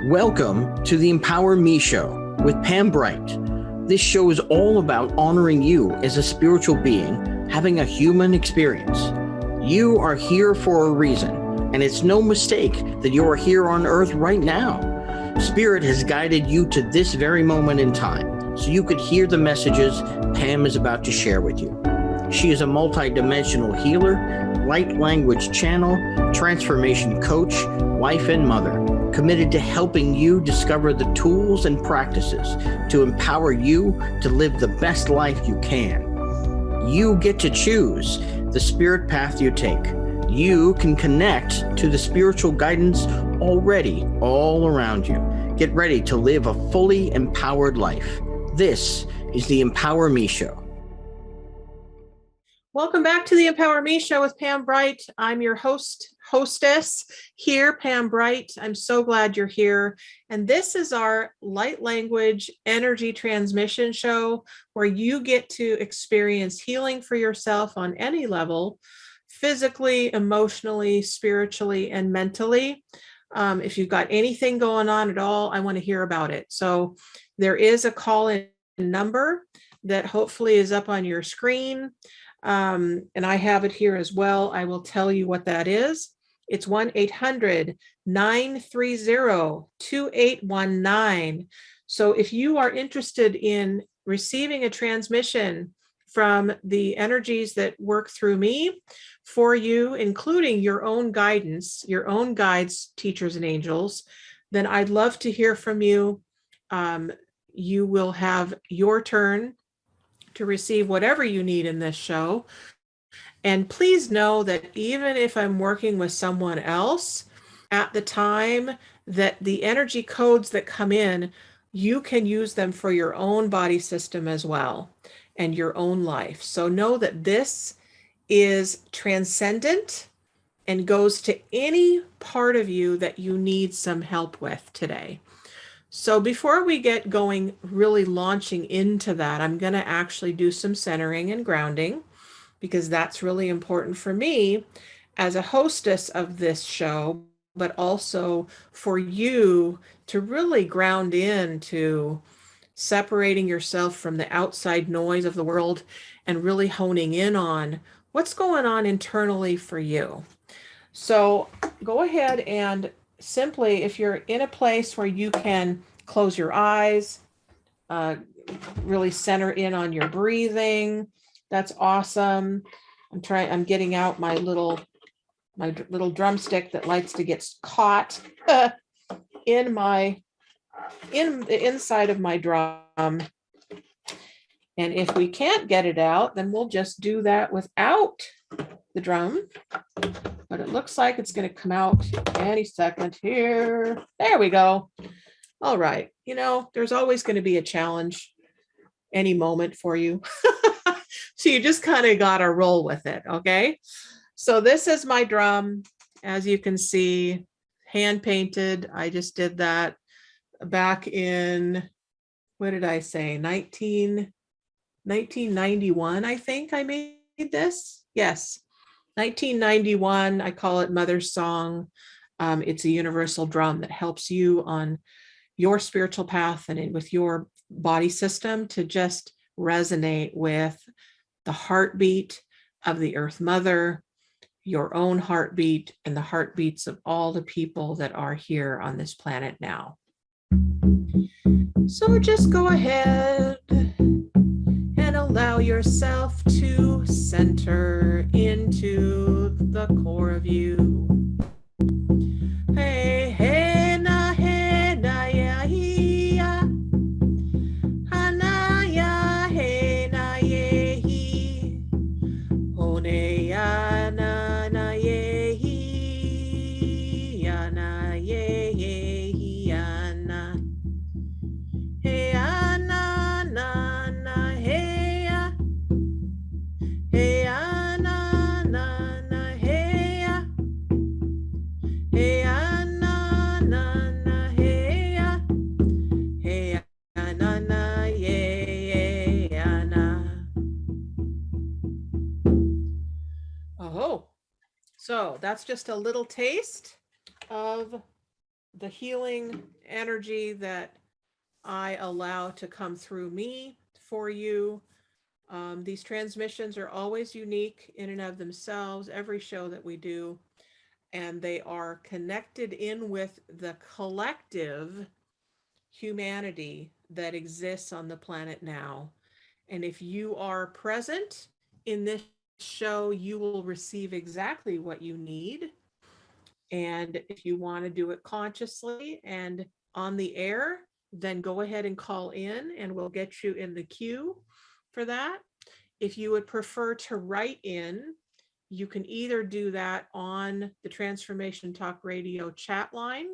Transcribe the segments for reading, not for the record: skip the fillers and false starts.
Welcome to the Empower Me Show with Pam Bright. This show is all about honoring you as a spiritual being, having a human experience. You are here for a reason, and it's no mistake that you are here on Earth right now. Spirit has guided you to this very moment in time, so you could hear the messages Pam is about to share with you. She is a multidimensional healer, light language channel, transformation coach, wife and mother, committed to helping you discover the tools and practices to empower you to live the best life you can. You get to choose the spirit path you take. You can connect to the spiritual guidance already all around you. Get ready to live a fully empowered life. This is the Empower Me Show. Welcome back to the Empower Me Show with Pam Bright. I'm your hostess here, Pam Bright. I'm so glad you're here. And this is our light language energy transmission show where you get to experience healing for yourself on any level, physically, emotionally, spiritually, and mentally. If you've got anything going on at all, I want to hear about it. So there is a call-in number that hopefully is up on your screen. And I have it here as well. I will tell you what that is. It's 1-800-930-2819. So if you are interested in receiving a transmission from the energies that work through me for you, including your own guidance, your own guides, teachers, and angels, then I'd love to hear from you. You will have your turn to receive whatever you need in this show. And please know that even if I'm working with someone else at the time, that the energy codes that come in, you can use them for your own body system as well and your own life. So know that this is transcendent and goes to any part of you that you need some help with today. So before we get going, really launching into that, I'm going to actually do some centering and grounding because that's really important for me as a hostess of this show, but also for you to really ground into separating yourself from the outside noise of the world and really honing in on what's going on internally for you. So go ahead and simply, if you're in a place where you can close your eyes, really center in on your breathing, that's awesome. I'm getting out my little drumstick that likes to get caught in the inside of my drum. And if we can't get it out, then we'll just do that without the drum. But it looks like it's going to come out any second here. There we go. All right. You know, there's always going to be a challenge any moment for you. So you just kind of got to roll with it. Okay. So this is my drum. As you can see, hand painted. I just did that back in, what did I say? 1991, I think I made this. Yes. 1991, I call it Mother's Song. It's a universal drum that helps you on your spiritual path and with your body system to just resonate with the heartbeat of the Earth Mother, your own heartbeat, and the heartbeats of all the people that are here on this planet now. So just go ahead and allow yourself to center into the core of you. Hey, hey, na, yeah, yeah. Ha, na, yeah, hey, na, yeah, he. Ho, ne, ya, na, yeah, he. Ya, na, yeah, he, ya, na. Hey, ya, na, hey, ya. Hey, ya, na, hey, ya. Hey, ya, na, hey, ya. Hey, ya, na, yeah, ya, na. Oh, so that's just a little taste of the healing energy that I allow to come through me for you. These transmissions are always unique in and of themselves, every show that we do, and they are connected in with the collective humanity that exists on the planet now. And if you are present in this show, you will receive exactly what you need. And if you want to do it consciously and on the air, then go ahead and call in and we'll get you in the queue for that. If you would prefer to write in, you can either do that on the Transformation Talk Radio chat line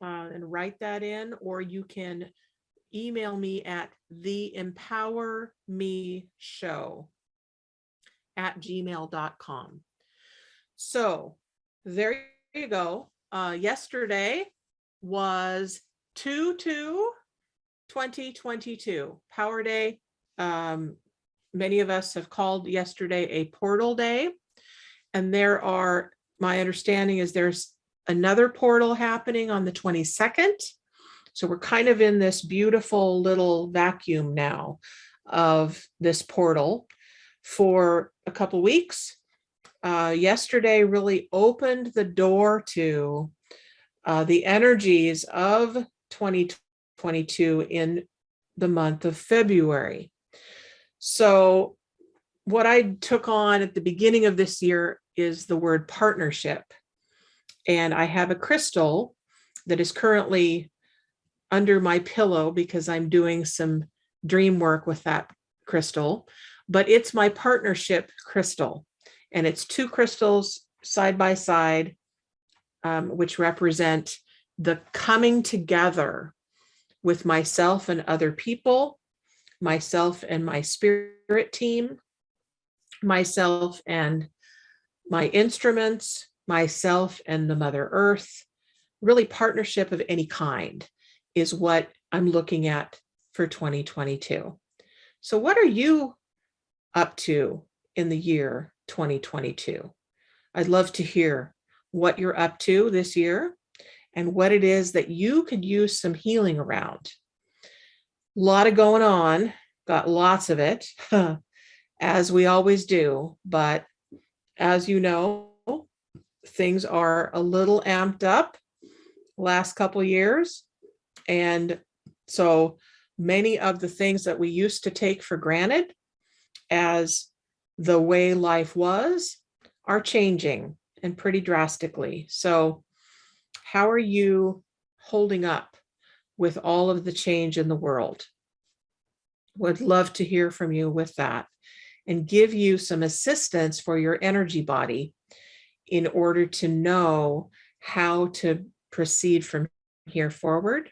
and write that in, or you can email me at theempowermeshow@gmail.com. So there you go. Yesterday was 2/2/2022, Power Day. Many of us have called yesterday a portal day. And my understanding is there's another portal happening on the 22nd. So we're kind of in this beautiful little vacuum now of this portal for a couple weeks. Yesterday really opened the door to the energies of 2022 in the month of February. So what I took on at the beginning of this year is the word partnership. And I have a crystal that is currently under my pillow because I'm doing some dream work with that crystal, but it's my partnership crystal. And it's two crystals side by side, which represent the coming together with myself and other people, myself and my spirit team, myself and my instruments, myself and the Mother Earth. Really, partnership of any kind is what I'm looking at for 2022. So what are you up to in the year 2022? I'd love to hear what you're up to this year and what it is that you could use some healing around. A lot of going on, got lots of it, as we always do. But as you know, things are a little amped up last couple of years. And so many of the things that we used to take for granted as the way life was are changing, and pretty drastically. So how are you holding up with all of the change in the world? Would love to hear from you with that and give you some assistance for your energy body in order to know how to proceed from here forward.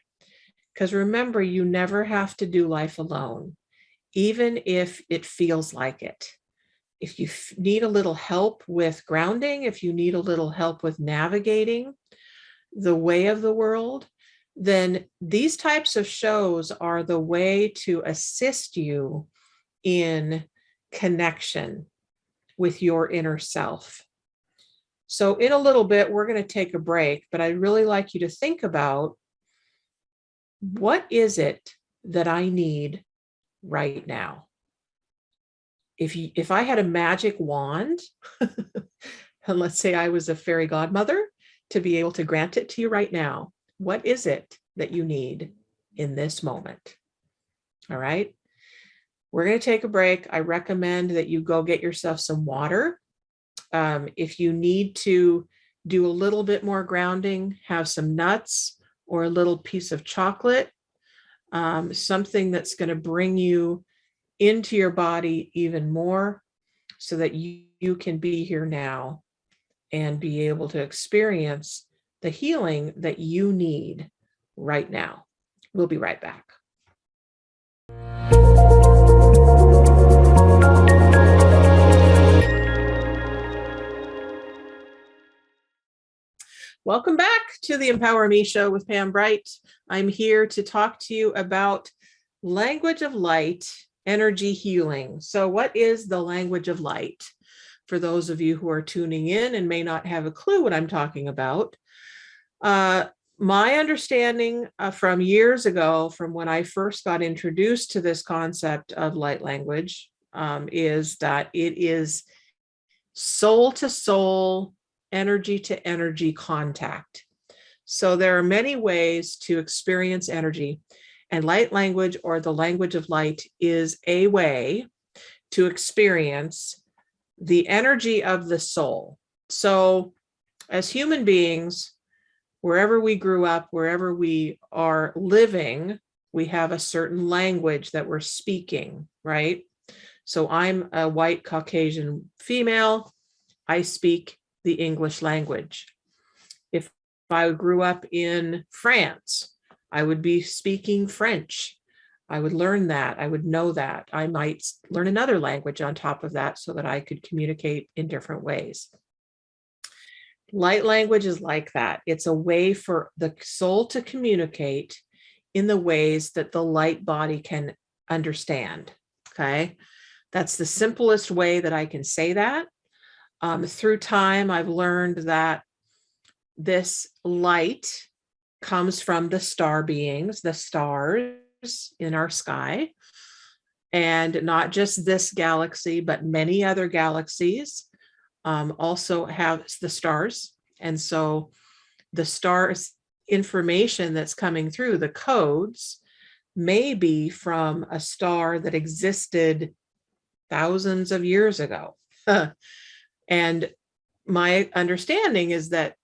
Because remember, you never have to do life alone, even if it feels like it. If you need a little help with grounding, if you need a little help with navigating the way of the world, then these types of shows are the way to assist you in connection with your inner self. So in a little bit, we're going to take a break, but I'd really like you to think about, what is it that I need right now? If I had a magic wand, and let's say I was a fairy godmother to be able to grant it to you right now, what is it that you need in this moment? All right. We're going to take a break. I recommend that you go get yourself some water. If you need to do a little bit more grounding, have some nuts or a little piece of chocolate, something that's going to bring you into your body even more so that you can be here now and be able to experience the healing that you need right now. We'll be right back. Welcome back to the Empower Me Show with Pam Bright. I'm here to talk to you about language of light, energy healing. So what is the language of light? For those of you who are tuning in and may not have a clue what I'm talking about, my understanding from years ago, from when I first got introduced to this concept of light language, is that it is soul to soul, energy to energy contact. So there are many ways to experience energy, and light language, or the language of light, is a way to experience the energy of the soul. So as human beings, wherever we grew up, wherever we are living, we have a certain language that we're speaking, right? So I'm a white Caucasian female. I speak the English language. If I grew up in France, I would be speaking French. I would learn that. I would know that. I might learn another language on top of that so that I could communicate in different ways. Light language is like that. It's a way for the soul to communicate in the ways that the light body can understand. Okay. That's the simplest way that I can say that. Through time, I've learned that this light comes from the star beings, the stars in our sky, and not just this galaxy, but many other galaxies also have the stars. And so the stars information that's coming through, the codes, may be from a star that existed thousands of years ago. And my understanding is that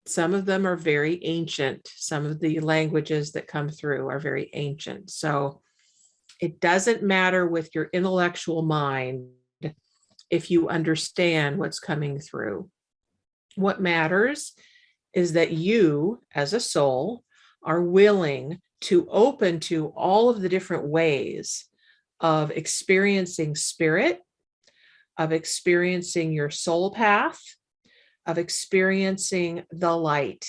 some of them are very ancient. Some of the languages that come through are very ancient. So it doesn't matter with your intellectual mind if you understand what's coming through. What matters is that you, as a soul, are willing to open to all of the different ways of experiencing spirit, of experiencing your soul path, of experiencing the light.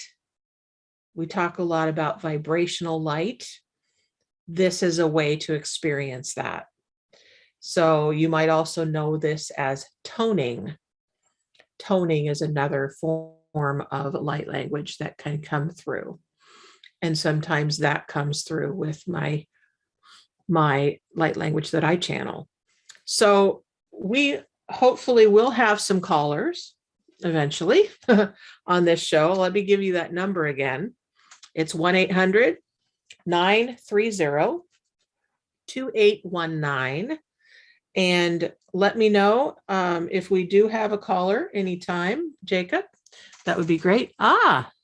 We talk a lot about vibrational light. This is a way to experience that. So you might also know this as toning. Toning is another form of light language that can come through. And sometimes that comes through with my light language that I channel. So we hopefully will have some callers eventually on this show. Let me give you that number again. It's 1-800-930-2819. And let me know if we do have a caller anytime, Jacob. That would be great.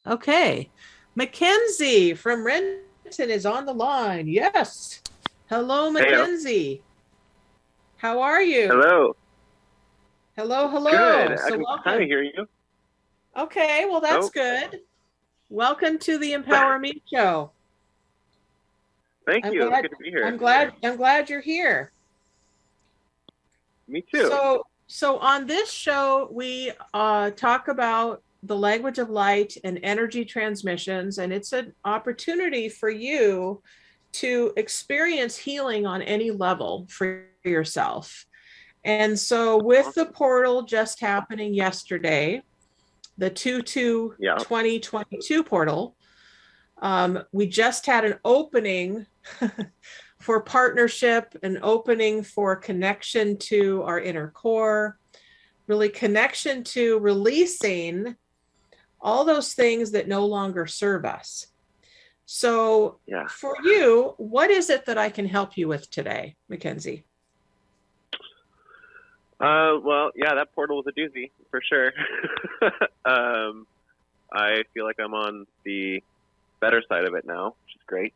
Okay. Mackenzie from Renton is on the line. Yes. Hello, Mackenzie. How are you? Hello. Hello. Good. So I can kind of hear you. Okay, well, that's good. Welcome to the Empower Me show. Thank you. It's good to be here. I'm glad you're here. Me too. So on this show, we talk about the language of light and energy transmissions, and it's an opportunity for you to experience healing on any level for yourself. And so with the portal just happening yesterday, the 2/2/2022 portal, we just had an opening for partnership, an opening for connection to our inner core, really connection to releasing all those things that no longer serve us. So for you, what is it that I can help you with today, Mackenzie? Well, yeah, that portal was a doozy for sure. I feel like I'm on the better side of it now, which is great.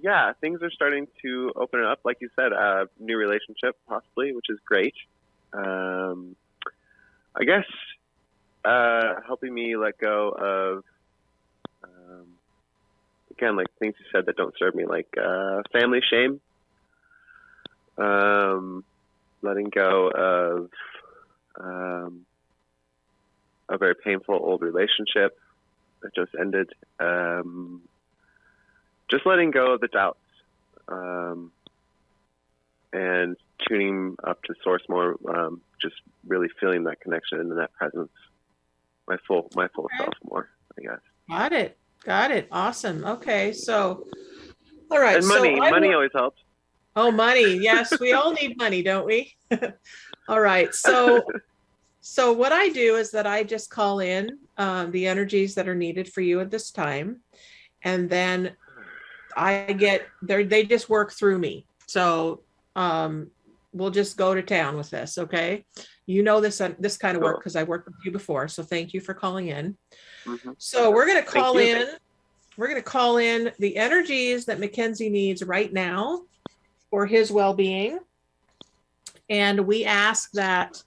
Yeah, things are starting to open up. Like you said, a new relationship possibly, which is great. I guess helping me let go of, again, like things you said that don't serve me, like family shame. Letting go of a very painful old relationship that just ended. Just letting go of the doubts and tuning up to source more, just really feeling that connection and that presence full Okay. self more, I guess. Got it. Awesome. Okay. So, all right. And So money always helps. oh, money. Yes, we all need money, don't we? All right. So what I do is that I just call in the energies that are needed for you at this time, and then I get there. They just work through me. So we'll just go to town with this. Okay. You know this kind of work Cool. because I worked with you before. So thank you for calling in. Mm-hmm. So we're going to Thank call you. in. We're going to call in the energies that Mackenzie needs right now for his well-being. And we ask that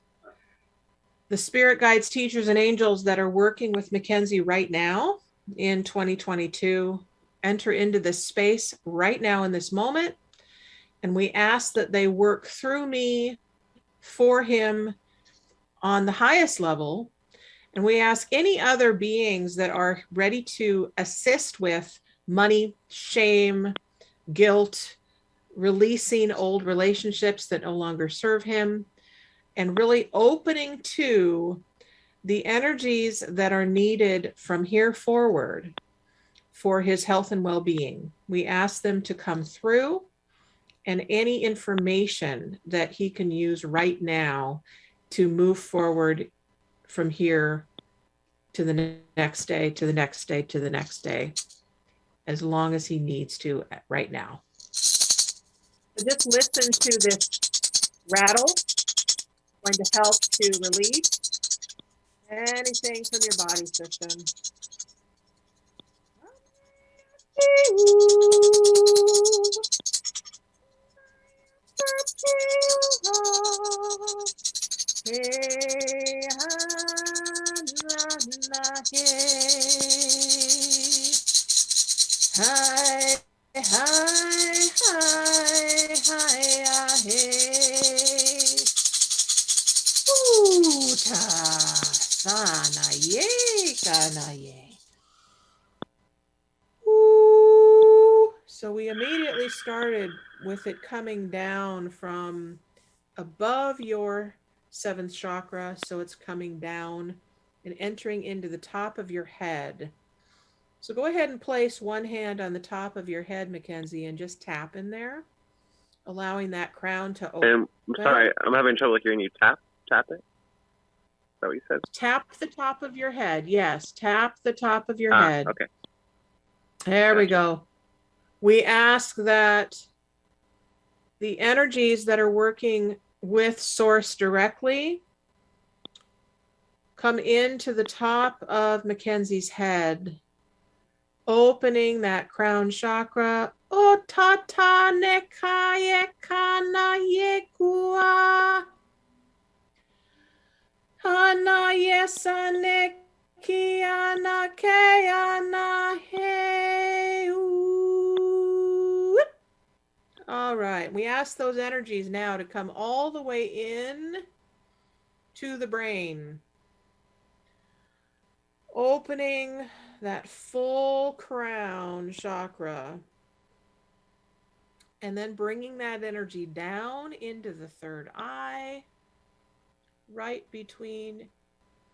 the spirit guides, teachers, and angels that are working with Mackenzie right now in 2022 enter into this space right now in this moment. And we ask that they work through me for him on the highest level. And we ask any other beings that are ready to assist with money, shame, guilt, releasing old relationships that no longer serve him, and really opening to the energies that are needed from here forward for his health and well-being. We ask them to come through, and any information that he can use right now to move forward from here to the next day, to the next day, to the next day, as long as he needs to right now. So just listen to this rattle. It's going to help to release anything from your body system. Hi, hi, hi, hi, hey. Uta sana ye kana ye. So we immediately started with it coming down from above your seventh chakra. So it's coming down and entering into the top of your head. So go ahead and place one hand on the top of your head, Mackenzie, and just tap in there, allowing that crown to open. I'm sorry, I'm having trouble hearing you. Tap it. Is that what you said? Tap the top of your head. Yes, tap the top of your head. Okay. There we go. We ask that the energies that are working with Source directly come into the top of Mackenzie's head, opening that crown chakra. O tata nekaye kana yekua. Hana yesane kiana keana heu. All right, we ask those energies now to come all the way in to the brain, opening that full crown chakra, and then bringing that energy down into the third eye, right between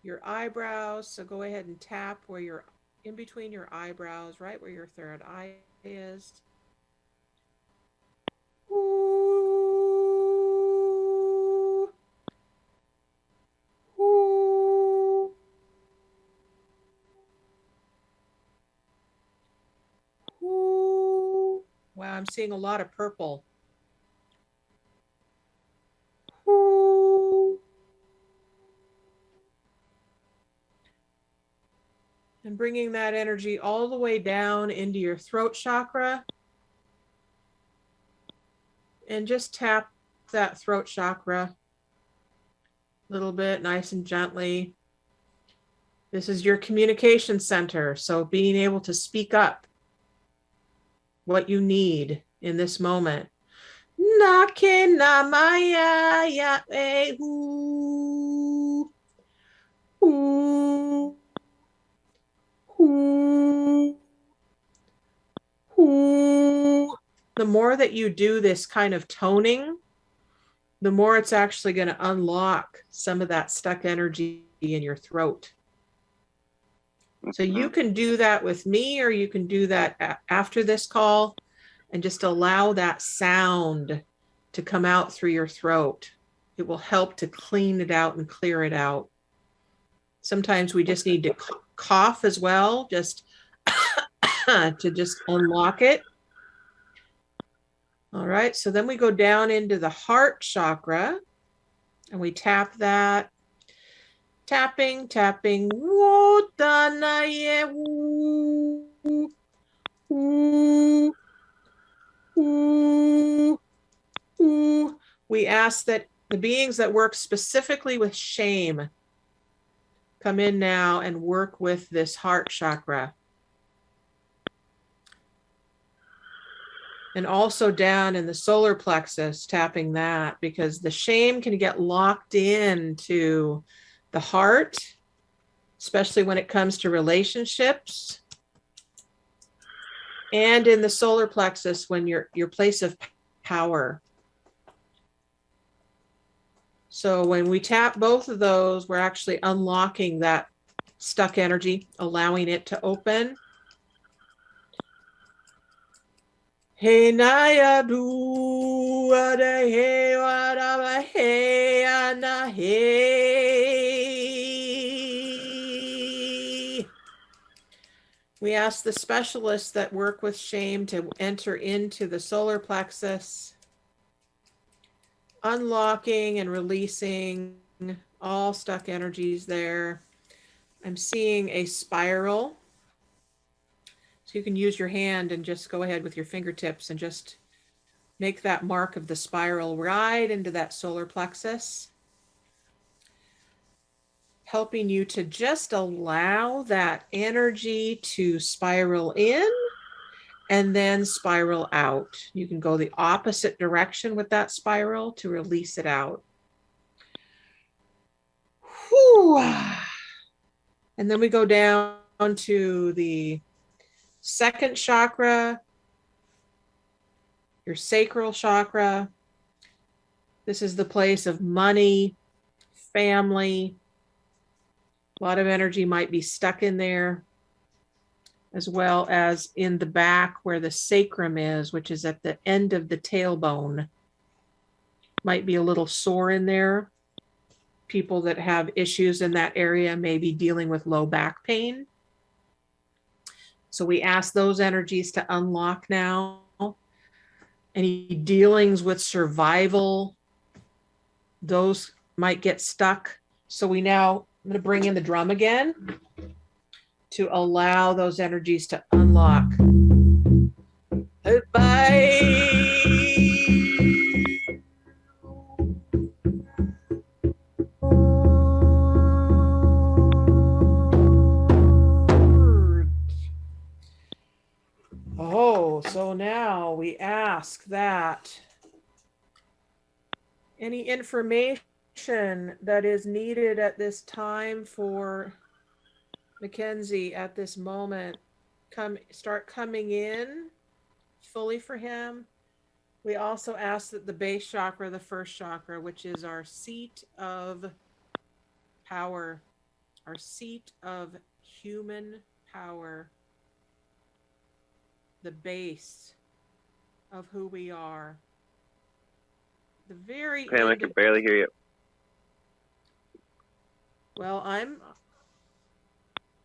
your eyebrows. So go ahead and tap where you're in between your eyebrows, right where your third eye is. Ooh. Ooh. Ooh. Wow, I'm seeing a lot of purple. Ooh. And bringing that energy all the way down into your throat chakra. And just tap that throat chakra a little bit, nice and gently. This is your communication center. So being able to speak up what you need in this moment. The more that you do this kind of toning, the more it's actually going to unlock some of that stuck energy in your throat. So you can do that with me, or you can do that after this call and just allow that sound to come out through your throat. It will help to clean it out and clear it out. Sometimes we just need to cough as well, just to just unlock it. All right, so then we go down into the heart chakra and we tap that. Tapping, tapping. We ask that the beings that work specifically with shame come in now and work with this heart chakra. And also down in the solar plexus, tapping that, because the shame can get locked into the heart, especially when it comes to relationships, and in the solar plexus when your place of power. So when we tap both of those, we're actually unlocking that stuck energy, allowing it to open. Hey naya do ada hey wada hey ana hey. We ask the specialists that work with shame to enter into the solar plexus, unlocking and releasing all stuck energies there. I'm seeing a spiral. So you can use your hand and just go ahead with your fingertips and just make that mark of the spiral right into that solar plexus, helping you to just allow that energy to spiral in and then spiral out. You can go the opposite direction with that spiral to release it out. Whew. And then we go down to the second chakra, your sacral chakra. This is the place of money, family. A lot of energy might be stuck in there, as well as in the back where the sacrum is, which is at the end of the tailbone. Might be a little sore in there. People that have issues in that area may be dealing with low back pain. So we ask those energies to unlock now. Any dealings with survival, those might get stuck. So I'm going to bring in the drum again to allow those energies to unlock. Bye. Oh, so now we ask that any information that is needed at this time for Mackenzie at this moment start coming in fully for him. We also ask that the base chakra, the first chakra, which is our seat of power, our seat of human power, the base of who we are. The very Pam, I can barely hear you. Well,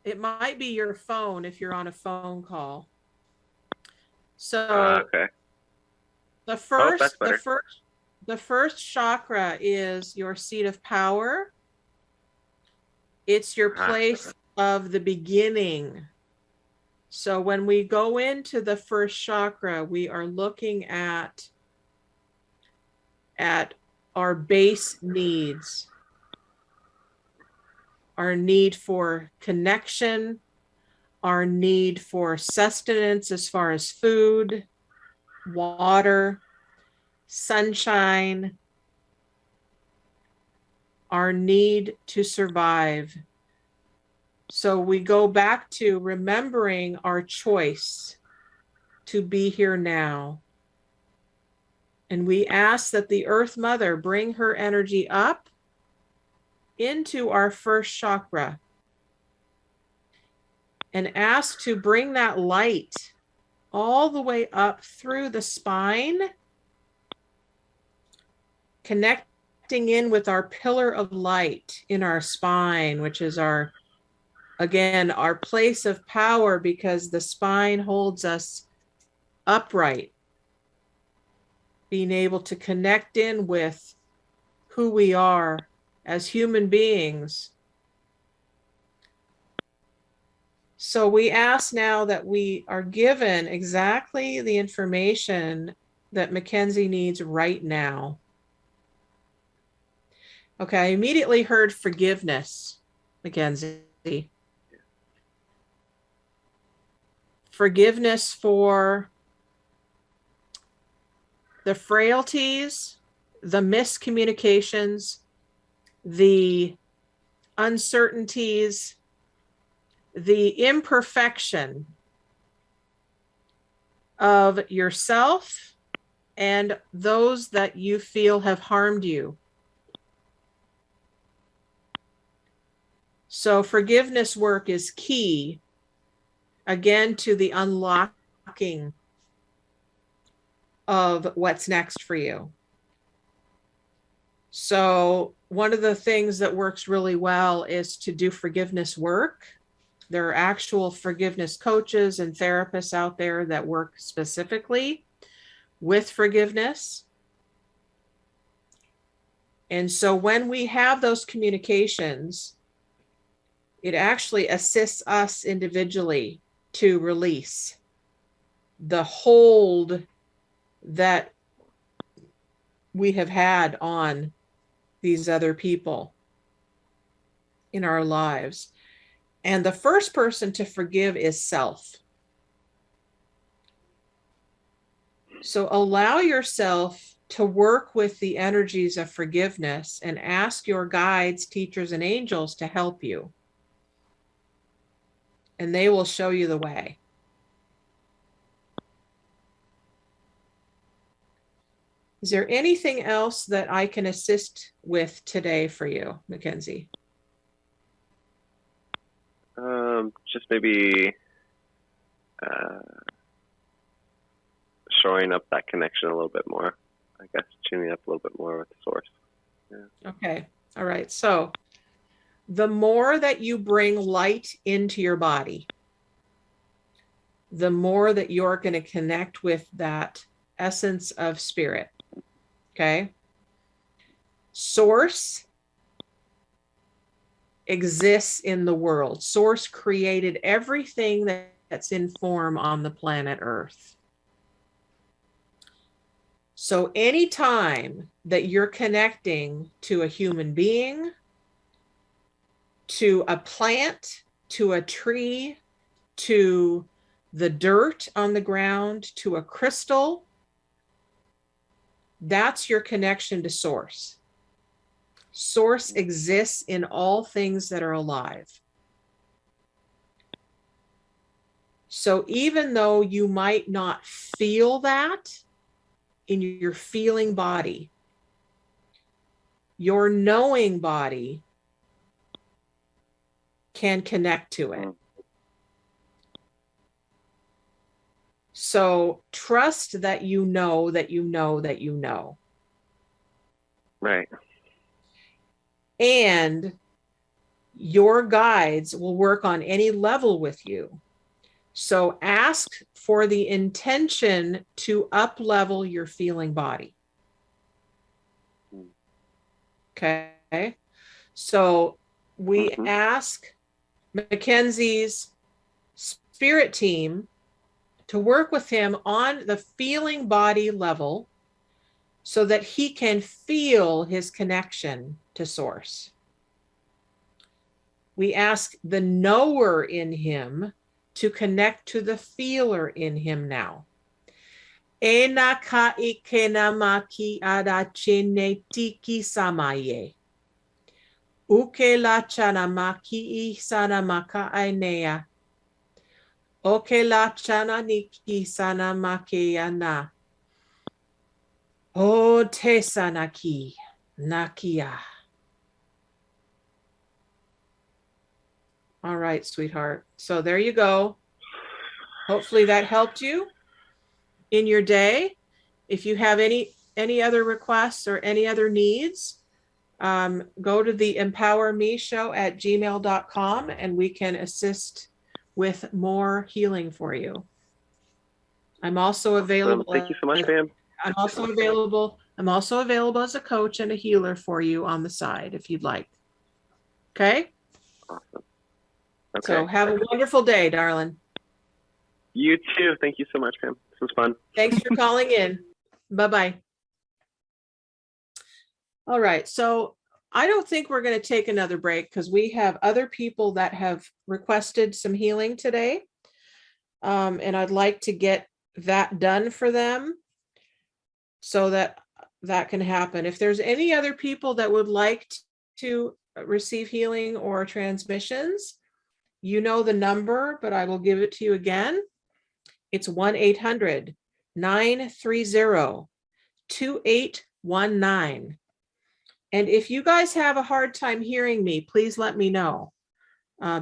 it might be your phone if you're on a phone call. So Okay. the first chakra is your seat of power. It's your place of the beginning. So when we go into the first chakra, we are looking at our base needs, our need for connection, our need for sustenance as far as food, water, sunshine, our need to survive. So we go back to remembering our choice to be here now. And we ask that the Earth Mother bring her energy up into our first chakra. and ask to bring that light all the way up through the spine, connecting in with our pillar of light in our spine, which is our, again, our place of power, because the spine holds us upright, being able to connect in with who we are as human beings. So we ask now that we are given exactly the information that Mackenzie needs right now. Okay, I immediately heard forgiveness, Mackenzie. Forgiveness for the frailties, the miscommunications, the uncertainties, the imperfection of yourself and those that you feel have harmed you. So forgiveness work is key, again, to the unlocking of what's next for you. So one of the things that works really well is to do forgiveness work. There are actual forgiveness coaches and therapists out there that work specifically with forgiveness. And so when we have those communications, it actually assists us individually to release the hold that we have had on these other people in our lives. And the first person to forgive is self. So allow yourself to work with the energies of forgiveness and ask your guides, teachers, and angels to help you. And they will show you the way. Is there anything else that I can assist with today for you, Mackenzie? Just maybe showing up that connection a little bit more. I guess tuning up a little bit more with the source. Yeah. Okay. All right. So the more that you bring light into your body, the more that you're going to connect with that essence of spirit. Okay. Source exists in the world. Source created everything that's in form on the planet Earth. So anytime that you're connecting to a human being, to a plant, to a tree, to the dirt on the ground, to a crystal, that's your connection to source. Source exists in all things that are alive. So even though you might not feel that in your feeling body, your knowing body can connect to it. So trust that you know that you know that you know. Right. And your guides will work on any level with you. So ask for the intention to up-level your feeling body. Okay. So we ask Mackenzie's spirit team to work with him on the feeling body level so that he can feel his connection to source. We ask the knower in him to connect to the feeler in him now. Ena ka ikena maki ada chene tiki samaye. Uke la chana maki isana maka ainea. Oke la chana niki sana makeana. O te sanaki nakia. All right, sweetheart. So there you go. Hopefully that helped you in your day. If you have any other requests or any other needs, go to the empowermeshow@gmail.com and we can assist with more healing for you. I'm also available. Thank you so much, Pam. I'm also available as a coach and a healer for you on the side if you'd like. Okay? Awesome. Okay. So have a wonderful day, darling. You too. Thank you so much, Pam. This was fun. Thanks for calling in. Bye-bye. All right. So I don't think we're going to take another break because we have other people that have requested some healing today. And I'd like to get that done for them so that that can happen. If there's any other people that would like to receive healing or transmissions, you know the number, but I will give it to you again. It's 1-800-930-2819. And if you guys have a hard time hearing me, please let me know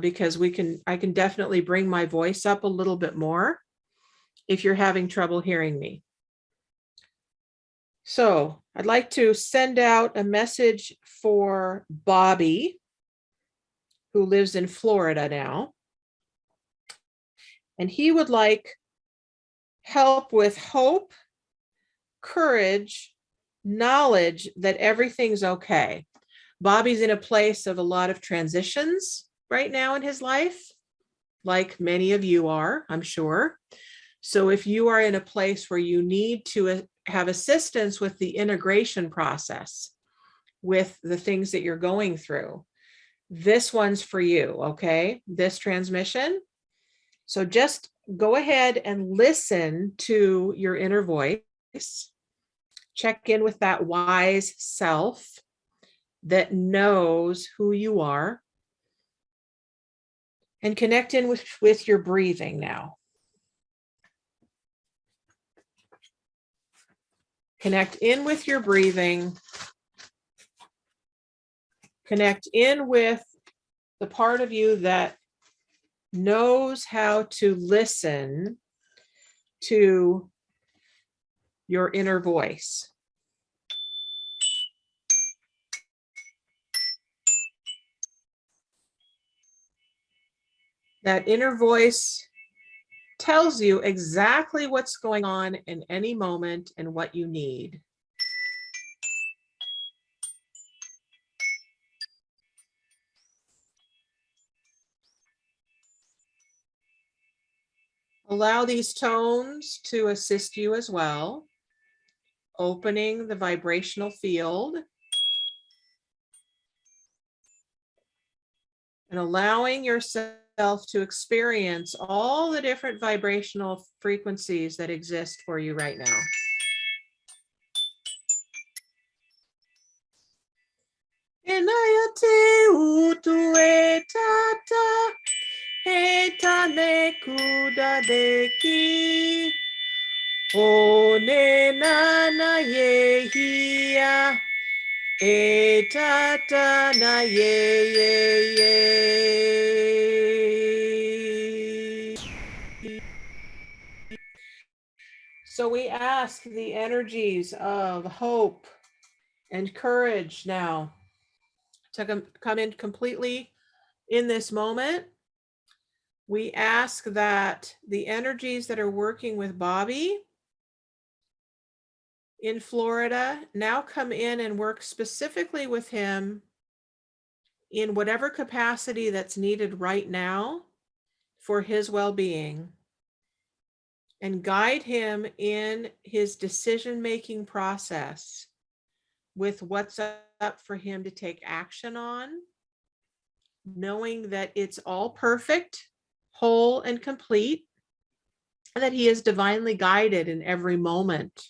because I can definitely bring my voice up a little bit more if you're having trouble hearing me. So I'd like to send out a message for Bobby, who lives in Florida now. And he would like help with hope, courage, knowledge that everything's okay. Bobby's in a place of a lot of transitions right now in his life, like many of you are, I'm sure. So if you are in a place where you need to have assistance with the integration process, with the things that you're going through, this one's for you, okay? This transmission. So just go ahead and listen to your inner voice. Check in with that wise self that knows who you are, and connect in with your breathing now. Connect in with your breathing. Connect in with the part of you that knows how to listen to your inner voice. That inner voice tells you exactly what's going on in any moment and what you need. Allow these tones to assist you as well, opening the vibrational field and allowing yourself to experience all the different vibrational frequencies that exist for you right now. Enayate utue tata etane kudadeki one nana yehia etata na ye. So we ask the energies of hope and courage now to come in completely in this moment. We ask that the energies that are working with Bobby in Florida now come in and work specifically with him in whatever capacity that's needed right now for his well-being, and guide him in his decision-making process with what's up for him to take action on, knowing that it's all perfect, whole, and complete, and that he is divinely guided in every moment.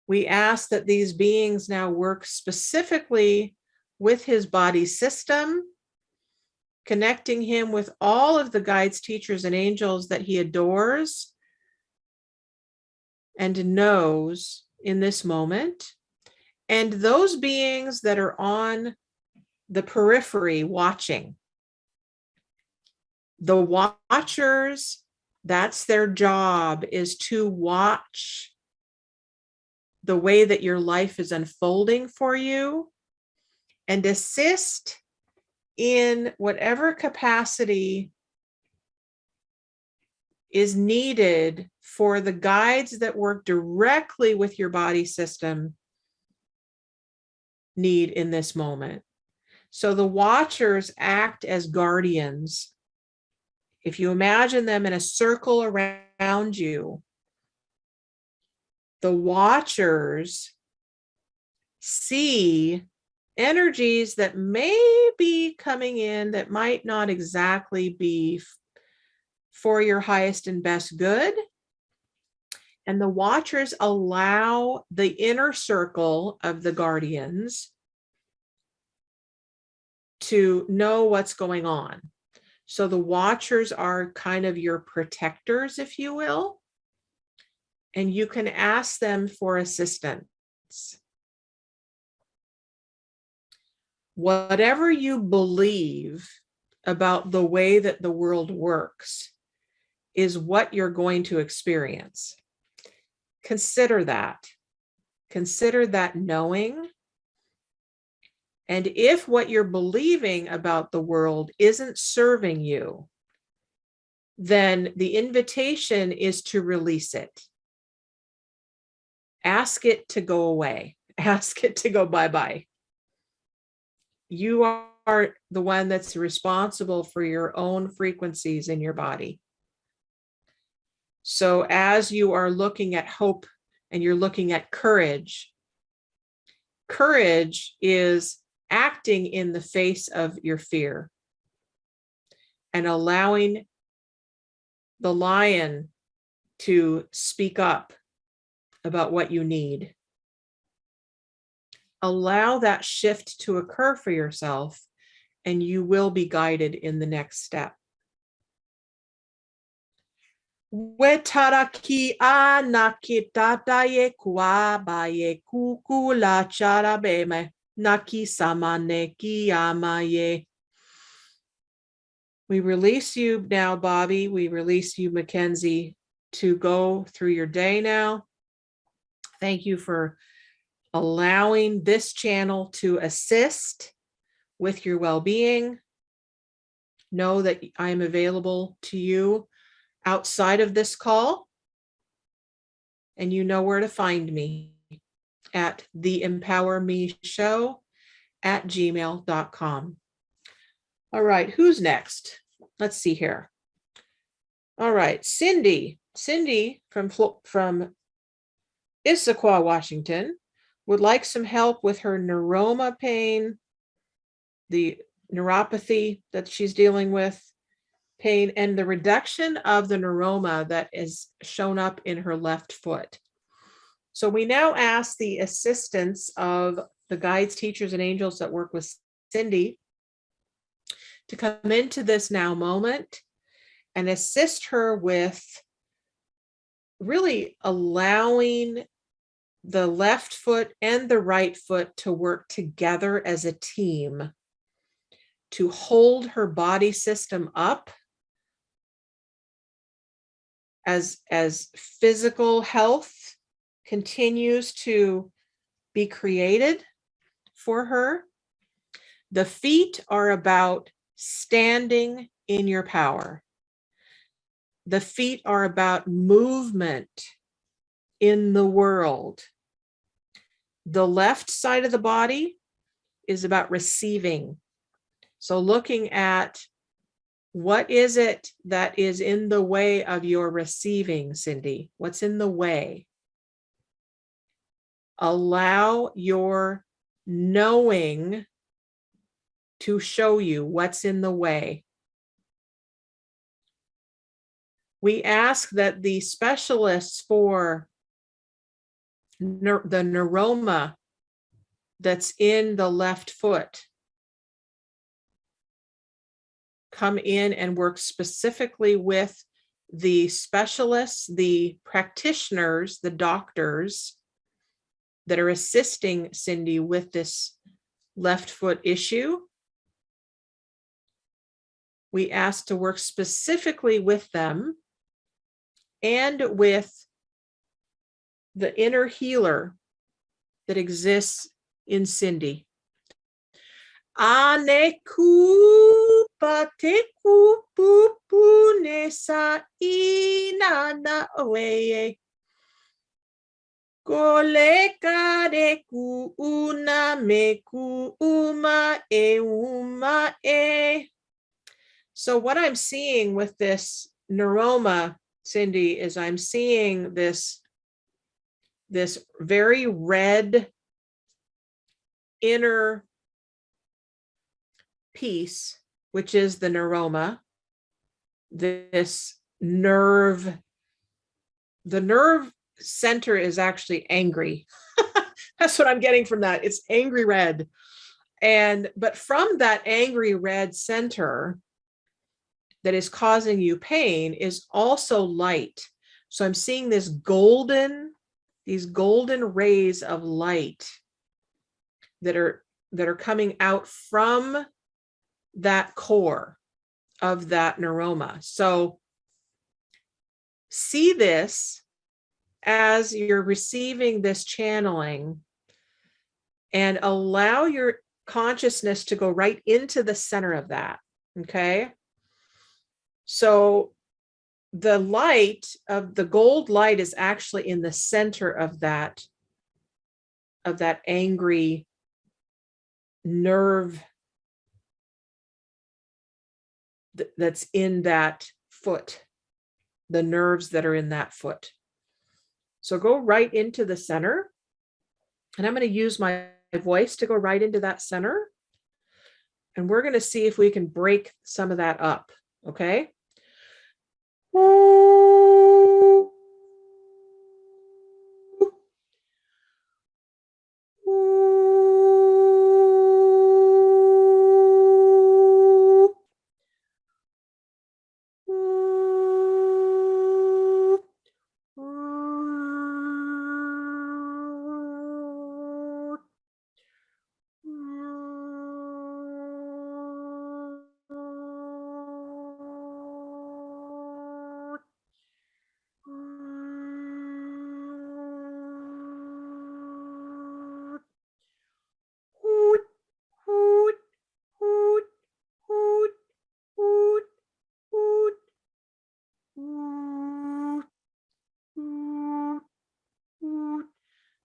We ask that these beings now work specifically with his body system, connecting him with all of the guides, teachers, and angels that he adores and knows in this moment. And those beings that are on the periphery watching, The watchers, that's their job, is to watch the way that your life is unfolding for you and assist in whatever capacity is needed for the guides that work directly with your body system need in this moment. So the watchers act as guardians. If you imagine them in a circle around you, the watchers see energies that may be coming in that might not exactly be for your highest and best good. And the watchers allow the inner circle of the guardians to know what's going on. So the watchers are kind of your protectors, if you will, and you can ask them for assistance. Whatever you believe about the way that the world works is what you're going to experience. Consider that. Consider that knowing. And if what you're believing about the world isn't serving you, then the invitation is to release it. Ask it to go away. Ask it to go bye-bye. You are the one that's responsible for your own frequencies in your body. So as you are looking at hope and you're looking at courage, courage is acting in the face of your fear and allowing the lion to speak up about what you need. Allow that shift to occur for yourself, and you will be guided in the next step. Wetaraki anakitataye kuabaye kukula charabeme naki samaneki amaye. We release you now, Bobby. We release you, Mackenzie, to go through your day now. Thank you for allowing this channel to assist with your well-being. Know that I am available to you outside of this call, and you know where to find me at theempowermeshow@gmail.com. All right, who's next? Let's see here. All right, Cindy. Cindy from Issaquah, Washington, would like some help with her neuroma pain, the neuropathy that she's dealing with, pain, and the reduction of the neuroma that is shown up in her left foot. So we now ask the assistance of the guides, teachers, and angels that work with Cindy to come into this now moment and assist her with really allowing the left foot and the right foot to work together as a team to hold her body system up as physical health continues to be created for her. The feet are about standing in your power. The feet are about movement in the world. The left side of the body is about receiving. So looking at what is it that is in the way of your receiving, Cindy? What's in the way? Allow your knowing to show you what's in the way. We ask that the specialists for the neuroma that's in the left foot come in and work specifically with the specialists, the practitioners, the doctors that are assisting Cindy with this left foot issue. We ask to work specifically with them and with the inner healer that exists in Cindy. Aneku pateku pupu nesa inana oye. Goleka deku una meku uma e. So what I'm seeing with this neuroma, Cindy, is I'm seeing this very red inner piece, which is the neuroma, this nerve. The nerve center is actually angry. That's what I'm getting from that. It's angry red. But from that angry red center that is causing you pain is also light. So I'm seeing these golden rays of light that are coming out from that core of that neuroma. So see this as you're receiving this channeling and allow your consciousness to go right into the center of that. Okay. So the light of the gold light is actually in the center of that angry nerve that's in that foot, the nerves that are in that foot. So go right into the center, and I'm going to use my voice to go right into that center, and we're going to see if we can break some of that up. Okay.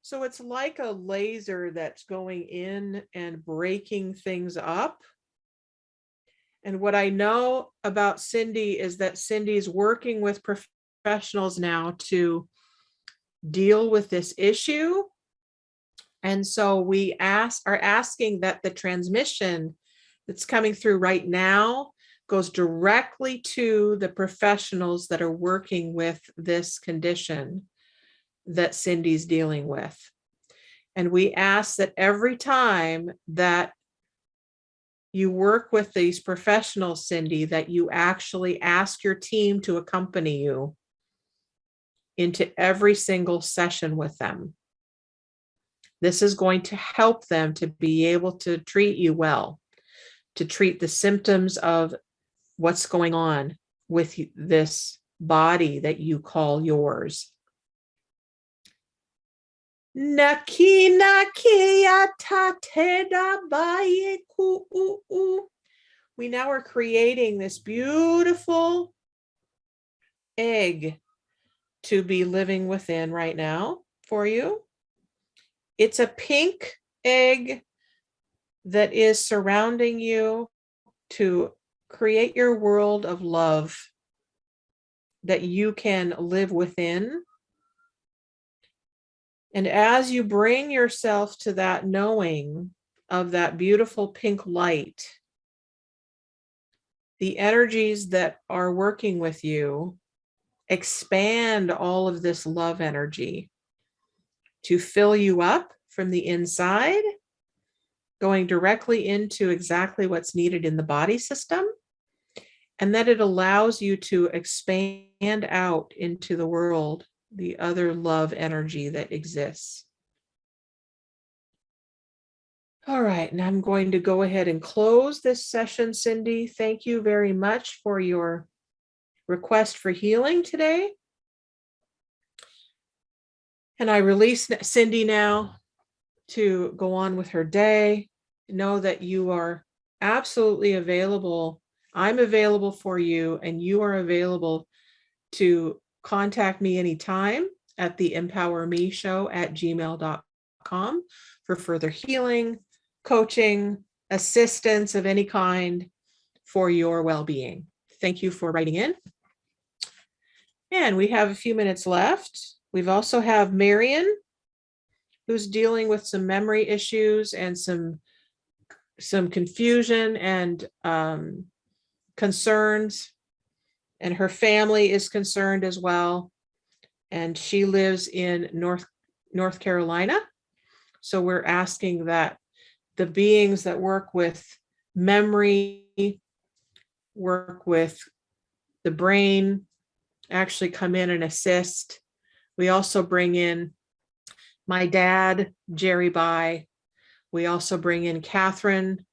So it's like a laser that's going in and breaking things up. And what I know about Cindy is that Cindy's working with professionals now to deal with this issue. And so we are asking that the transmission that's coming through right now goes directly to the professionals that are working with this condition that Cindy's dealing with. And we ask that every time that you work with these professionals, Cindy, that you actually ask your team to accompany you into every single session with them. This is going to help them to be able to treat you well, to treat the symptoms of what's going on with this body that you call yours. We now are creating this beautiful egg to be living within right now for you. It's a pink egg that is surrounding you to create your world of love that you can live within. And as you bring yourself to that knowing of that beautiful pink light, the energies that are working with you expand all of this love energy to fill you up from the inside, going directly into exactly what's needed in the body system, and that it allows you to expand out into the world, the other love energy that exists. All right, and I'm going to go ahead and close this session, Cindy. Thank you very much for your request for healing today. And I release Cindy now to go on with her day. Know that you are absolutely available. I'm available for you, and you are available to contact me anytime at the empowermeshow@gmail.com for further healing, coaching, assistance of any kind for your well-being. Thank you for writing in. And we have a few minutes left. We've also have Marion, who's dealing with some memory issues and some confusion and concerns, and her family is concerned as well. And she lives in North Carolina. So we're asking that the beings that work with memory, work with the brain, actually come in and assist. We also bring in my dad, Jerry By. We also bring in Catherine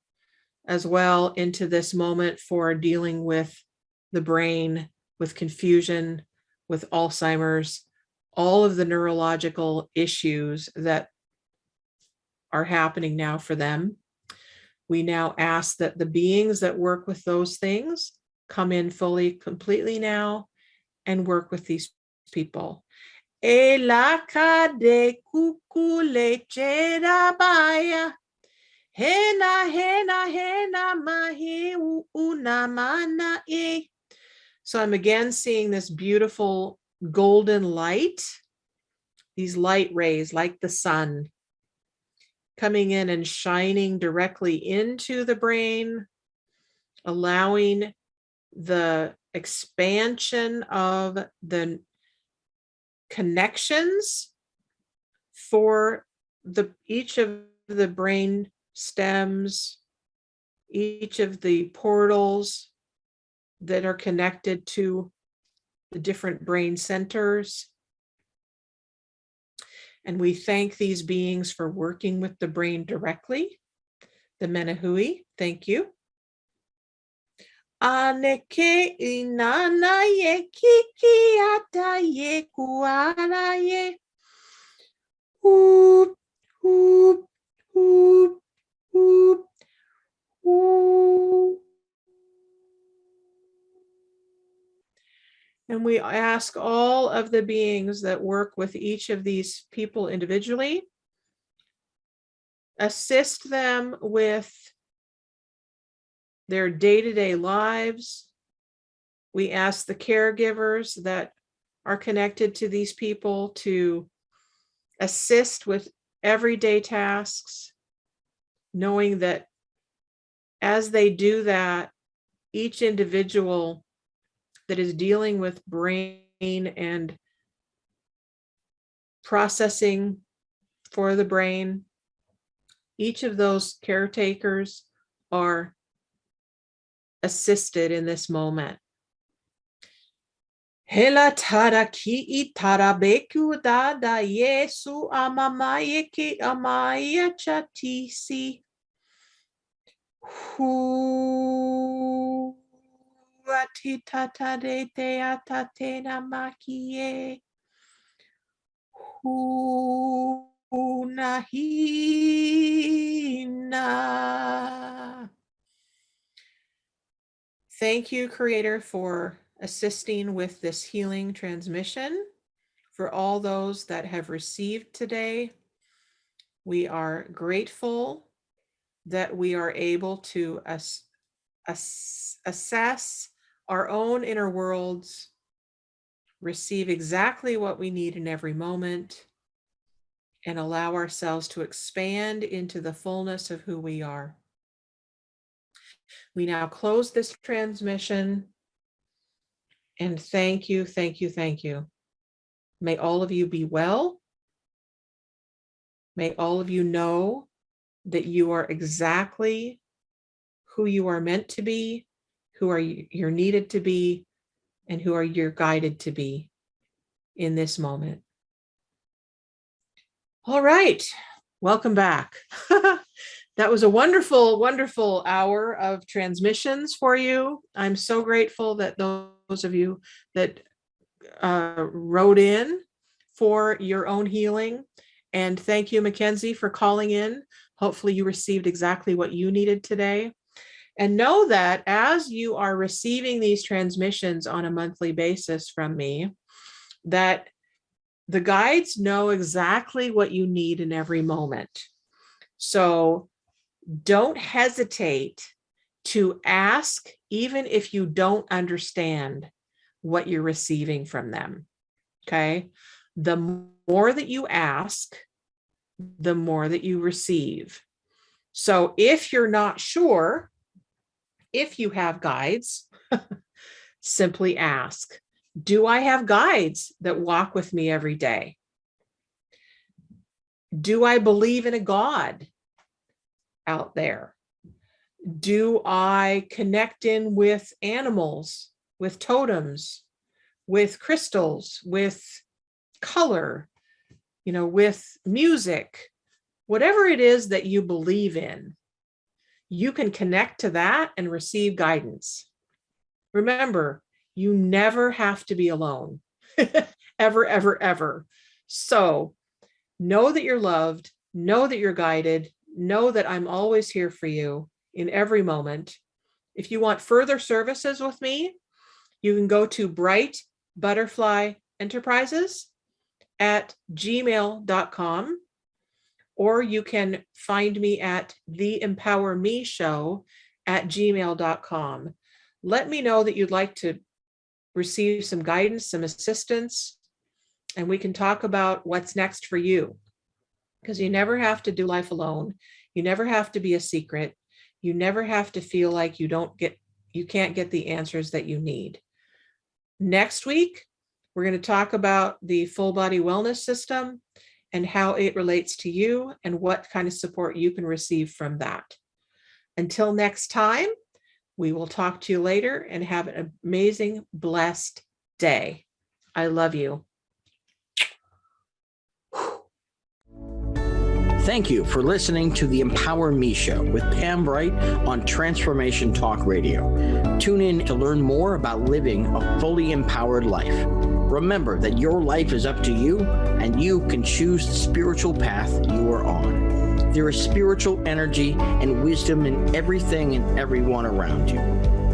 as well into this moment for dealing with the brain, with confusion, with Alzheimer's, all of the neurological issues that are happening now for them. We now ask that the beings that work with those things come in fully, completely now and work with these people. Elaka de kukule baya. Hena mahi unamana e. So I'm again seeing this beautiful golden light, these light rays like the sun, coming in and shining directly into the brain, allowing the expansion of the connections for each of the brain stems, each of the portals that are connected to the different brain centers. And we thank these beings for working with the brain directly. The Menahui, thank you. Aneke inana ye kiki ata ye kuara ye. Hoop, hoop, hoop, hoop, hoop. And we ask all of the beings that work with each of these people individually, assist them with their day-to-day lives. We ask the caregivers that are connected to these people to assist with everyday tasks, knowing that as they do that, each individual that is dealing with brain and processing for the brain, each of those caretakers are assisted in this moment. Hela tara ki itara beku da yesu amamaye ki amaya chatisi. Hu atitata de te atatena makie. Hu nahina. Thank you, Creator, for assisting with this healing transmission. For all those that have received today, we are grateful that we are able to assess our own inner worlds, receive exactly what we need in every moment, and allow ourselves to expand into the fullness of who we are. We now close this transmission, and thank you, thank you, thank you. May all of you be well. May all of you know that you are exactly who you are meant to be, who are you're needed to be, and who are you're guided to be in this moment. All right, welcome back. That was a wonderful, wonderful hour of transmissions for you. I'm so grateful that those of you that wrote in for your own healing. And thank you, Mackenzie, for calling in. Hopefully you received exactly what you needed today. And know that as you are receiving these transmissions on a monthly basis from me, that the guides know exactly what you need in every moment. So don't hesitate to ask, even if you don't understand what you're receiving from them. Okay. The more that you ask, the more that you receive. So if you're not sure, if you have guides, simply ask, do I have guides that walk with me every day? Do I believe in a God out there? Do I connect in with animals, with totems, with crystals, with color, with music? Whatever it is that you believe in, you can connect to that and receive guidance. Remember, you never have to be alone, ever, ever, ever. So know that you're loved, know that you're guided, know that I'm always here for you in every moment. If you want further services with me, you can go to Bright Butterfly Enterprises at gmail.com, or you can find me at the Empower Me Show at gmail.com. Let me know that you'd like to receive some guidance, some assistance, and we can talk about what's next for you. Because you never have to do life alone. You never have to be a secret. You never have to feel like you can't get the answers that you need. Next week, we're going to talk about the full body wellness system and how it relates to you and what kind of support you can receive from that. Until next time, we will talk to you later and have an amazing, blessed day. I love you. Thank you for listening to the Empower Me Show with Pam Bright on Transformation Talk Radio. Tune in to learn more about living a fully empowered life. Remember that your life is up to you, and you can choose the spiritual path you are on. There is spiritual energy and wisdom in everything and everyone around you.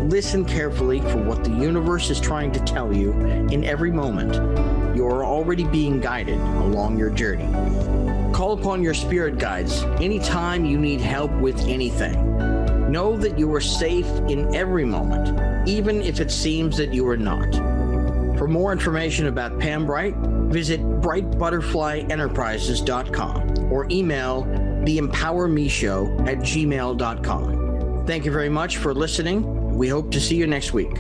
Listen carefully for what the universe is trying to tell you in every moment. You are already being guided along your journey. Call upon your spirit guides anytime you need help with anything. Know that you are safe in every moment, even if it seems that you are not. For more information about Pam Bright, visit brightbutterflyenterprises.com or email theempowermeshow@gmail.com. Thank you very much for listening. We hope to see you next week.